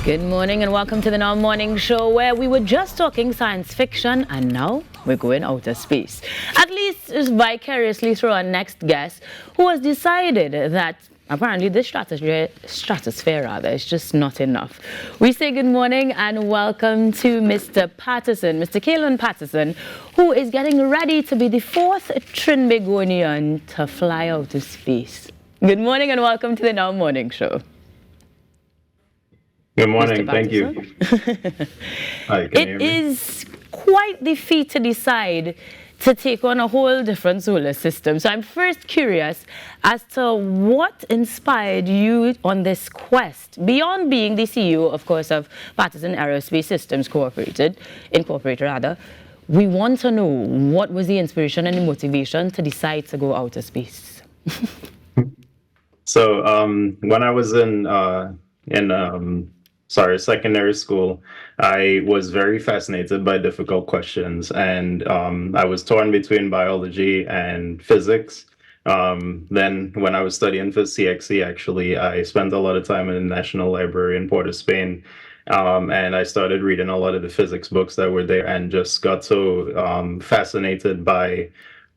Good morning and welcome to the Now Morning Show, where we were just talking science fiction and now we're going outer space. At least vicariously through our next guest, who has decided that apparently this stratosphere is just not enough. We say good morning and welcome to Mr. Paterson, Mr. Kaylon Paterson, who is getting ready to be the fourth Trinbagonian to fly out to space. Good morning and welcome to the Now Morning Show. Good morning, thank you. Hi, can you hear me? It is quite the feat to decide to take on a whole different solar system. So I'm first curious as to what inspired you on this quest, beyond being the CEO, of course, of Paterson Aerospace Systems Incorporated. We want to know what was the inspiration and the motivation to decide to go outer space. So when I was in secondary school, I was very fascinated by difficult questions, and I was torn between biology and physics. Then when I was studying for CXC, actually, I spent a lot of time in the National Library in Port of Spain, and I started reading a lot of the physics books that were there and just got so fascinated by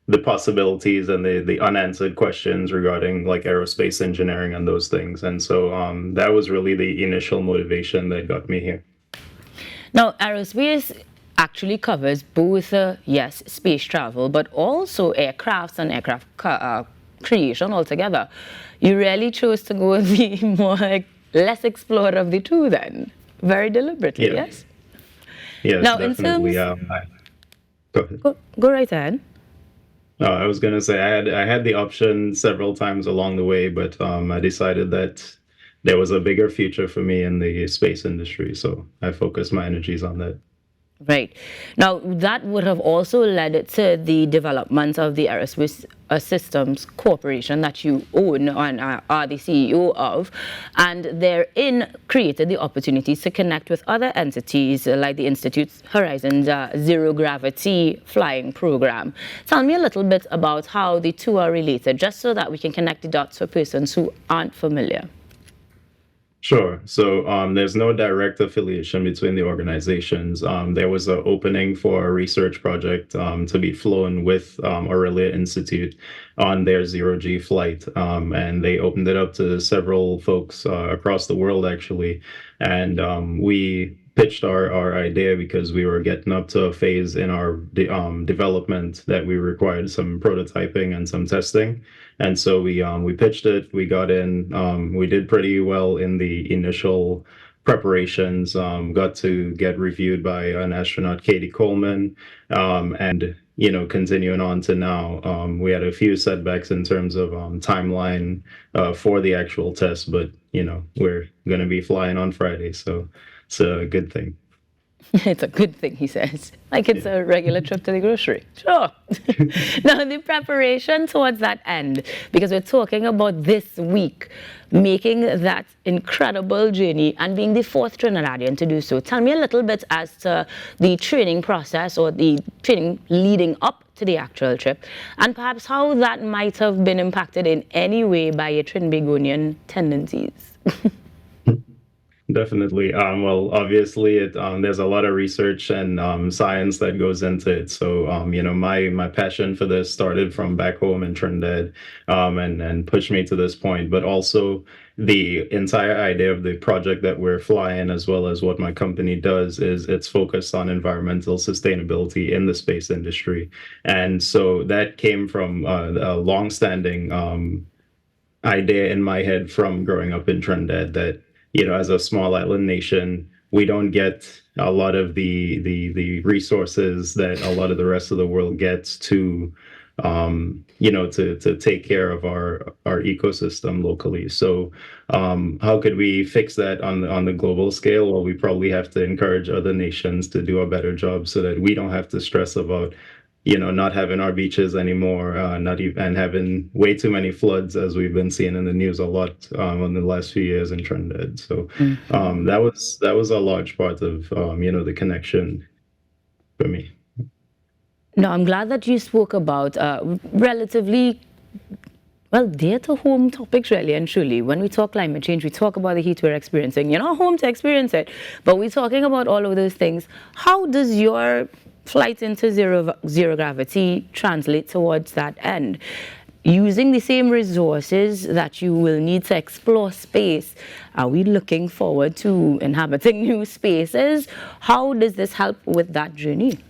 the possibilities and the unanswered questions regarding like aerospace engineering and those things. And so that was really the initial motivation that got me here. Now, aerospace actually covers both, yes, space travel, but also aircrafts and aircraft creation altogether. You really chose to go with the more less explored of the two then, very deliberately, yes? Yes, now, definitely. Go ahead. Go right ahead. I was going to say I had the option several times along the way, but I decided that there was a bigger future for me in the space industry, so I focused my energies on that. Right. Now, that would have also led to the development of the RSW Systems Corporation that you own and are the CEO of, and therein created the opportunities to connect with other entities like the Institute's Horizons Zero Gravity Flying Program. Tell me a little bit about how the two are related, just so that we can connect the dots for persons who aren't familiar. Sure. So there's no direct affiliation between the organizations. There was an opening for a research project to be flown with Aurelia Institute on their zero-G flight. And they opened it up to several folks across the world, actually. And we pitched our idea because we were getting up to a phase in our development that we required some prototyping and some testing. And so we pitched it, we got in, we did pretty well in the initial preparations, got to get reviewed by an astronaut, Katie Coleman, and, you know, continuing on to now, we had a few setbacks in terms of timeline for the actual test, but, you know, we're going to be flying on Friday, so it's a good thing. It's a good thing, he says. Like it's a regular trip to the grocery. Sure. Now, the preparation towards that end, because we're talking about this week, making that incredible journey and being the fourth Trinidadian to do so. Tell me a little bit as to the training process or the training leading up to the actual trip, and perhaps how that might have been impacted in any way by your Trinbagonian tendencies. Definitely. Well, obviously, there's a lot of research and science that goes into it. So, you know, my passion for this started from back home in Trinidad, and pushed me to this point. But also, the entire idea of the project that we're flying, as well as what my company does, is it's focused on environmental sustainability in the space industry. And so that came from a longstanding idea in my head from growing up in Trinidad that, you know, as a small island nation, we don't get a lot of the resources that a lot of the rest of the world gets to, you know, to take care of our ecosystem locally. So how could we fix that on the global scale? Well, we probably have to encourage other nations to do a better job so that we don't have to stress about, you know, not having our beaches anymore, and having way too many floods, as we've been seeing in the news a lot in the last few years in Trinidad. So that was a large part of you know, the connection for me. No, I'm glad that you spoke about relatively Well, they're to home topics really and truly. When we talk climate change, we talk about the heat we're experiencing. You're not home to experience it, but we're talking about all of those things. How does your flight into zero gravity translate towards that end? Using the same resources that you will need to explore space, are we looking forward to inhabiting new spaces? How does this help with that journey?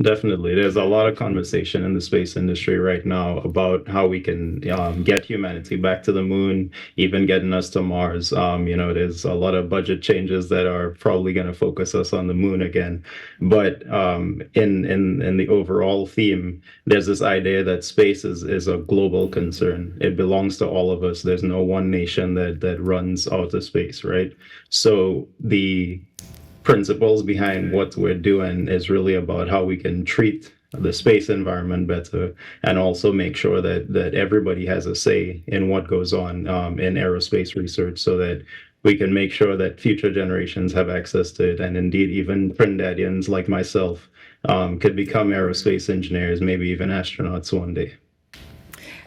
Definitely. There's a lot of conversation in the space industry right now about how we can get humanity back to the moon, even getting us to Mars. There's a lot of budget changes that are probably going to focus us on the moon again. But in the overall theme, there's this idea that space is a global concern. It belongs to all of us. There's no one nation that runs outer space, right? So the principles behind what we're doing is really about how we can treat the space environment better and also make sure that everybody has a say in what goes on in aerospace research so that we can make sure that future generations have access to it. And indeed, even Trinidadians like myself could become aerospace engineers, maybe even astronauts one day.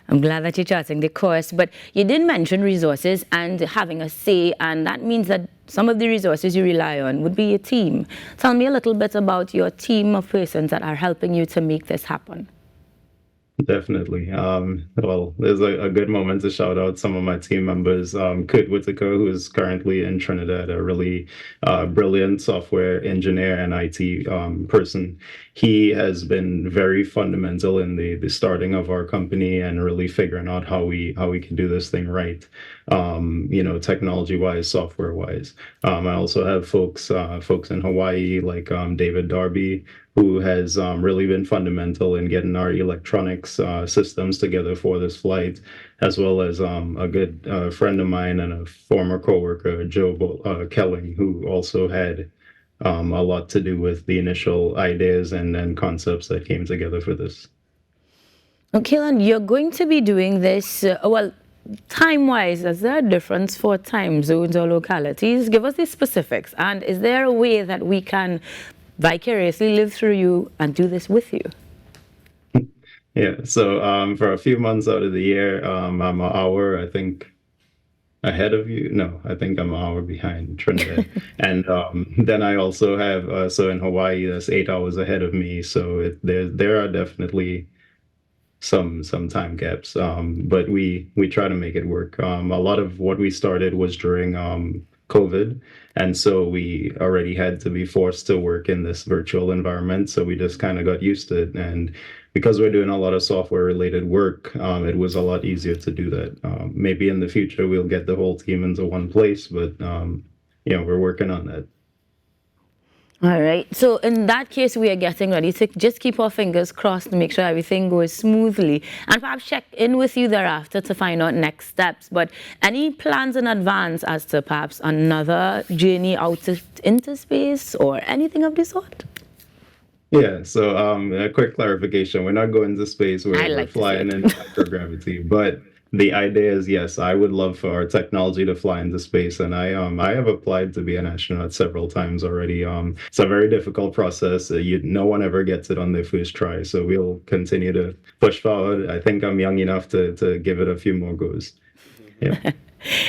I'm glad that you're charting the course, but you did mention resources and having a say, and that means that some of the resources you rely on would be your team. Tell me a little bit about your team of persons that are helping you to make this happen. Definitely. Well, there's a good moment to shout out some of my team members. Kurt Whitaker, who is currently in Trinidad, a really brilliant software engineer and IT person. He has been very fundamental in the starting of our company and really figuring out how we can do this thing right. Technology-wise, software-wise. I also have folks in Hawaii like David Darby, who has really been fundamental in getting our electronics systems together for this flight, as well as a good friend of mine and a former coworker, Joe Kelling, who also had a lot to do with the initial ideas and concepts that came together for this. Okay, Kaylon, you're going to be doing this, time-wise, is there a difference for time zones or localities? Give us the specifics. And is there a way that we can vicariously live through you and do this with you? Yeah, so for a few months out of the year, I'm an hour, I think, ahead of you. No, I think I'm an hour behind Trinidad. And then I also have, so in Hawaii, that's 8 hours ahead of me. So there are definitely some time gaps, but we try to make it work. A lot of what we started was during COVID, and so we already had to be forced to work in this virtual environment. So we just kind of got used to it, and because we're doing a lot of software related work, it was a lot easier to do that. Maybe in the future we'll get the whole team into one place, but we're working on that. All right. So in that case, we are getting ready to just keep our fingers crossed to make sure everything goes smoothly and perhaps check in with you thereafter to find out next steps. But any plans in advance as to perhaps another journey out into space or anything of the sort? Yeah, so a quick clarification. We're not going to space, we're flying in microgravity, but the idea is, yes, I would love for our technology to fly into space, and I have applied to be an astronaut several times already. It's a very difficult process. No one ever gets it on their first try, so we'll continue to push forward. I think I'm young enough to give it a few more goes. Yeah.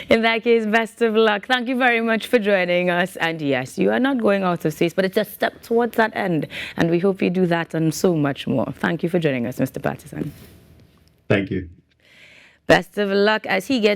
In that case, best of luck. Thank you very much for joining us. And yes, you are not going out of space, but it's a step towards that end. And we hope you do that and so much more. Thank you for joining us, Mr. Paterson. Thank you. Best of luck as he gets